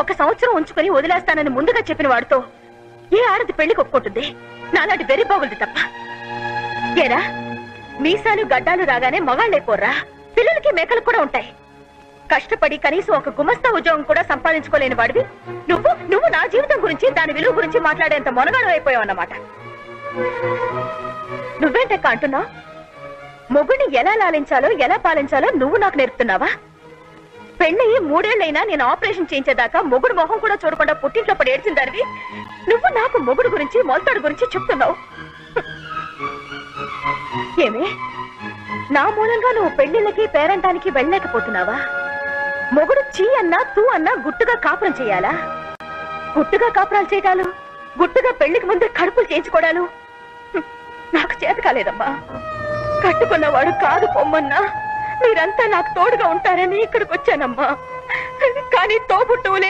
1 సంవత్సరం ఉంచుకొని వదిలేస్తానని ముందుగా చెప్పిన వాడితో ఏ ఆడది పెళ్లి కొట్టుకుంటుంది? నాలాంటి వెర్రిబాగులది తప్ప. ఏరా, మీసాలు గడ్డాలు రాగానే మగాళ్ళైపోర్రా. పిల్లలకి మేకలు కూడా ఉంటాయి. కష్టపడి కనీసం ఒక గుమస్తా ఉద్యోగం కూడా సంపాదించుకోలేని వాడివి నువ్వు నా జీవితం గురించి, దాని విలువ గురించి మాట్లాడేంత మొనగాడు అయిపోయావు అన్నమాట. నువ్వేంటక్క అంటున్నావు? మొగుడిని ఎలా లాలించాలో, ఎలా పాలించాలో నువ్వు నాకు నేర్పుతున్నావా? పెళ్ళయి 3 ఏళ్లైనా నేను ఆపరేషన్ చేయించేదాకా మొగుడు మొహం కూడా చూడకుండా పుట్టింట్లో పడి ఏడ్చిందానివి నువ్వు నాకు మొగుడు గురించి, మొలతాడు గురించి చెప్తున్నావు. ఏమే, నా మూలంగా నువ్వు పెళ్లిళ్ళకి పేరంటానికి వెళ్ళలేకపోతున్నావా? మొగుడు చీ అన్నా తూ అన్నా గుట్టుగా కాపురం చేయాలా? గుట్టుగా కాపురాలు చేయటాలు, గుట్టుగా పెళ్లికి ముందే కడుపులు చేయించుకోవడాలు నాకు చేత కాలేదమ్మా. కట్టుకున్నవాడు కాదు పొమ్మన్నా, మీరంతా నాకు తోడుగా ఉంటారని ఇక్కడికి వచ్చానమ్మా. కానీ తోబుట్టువులే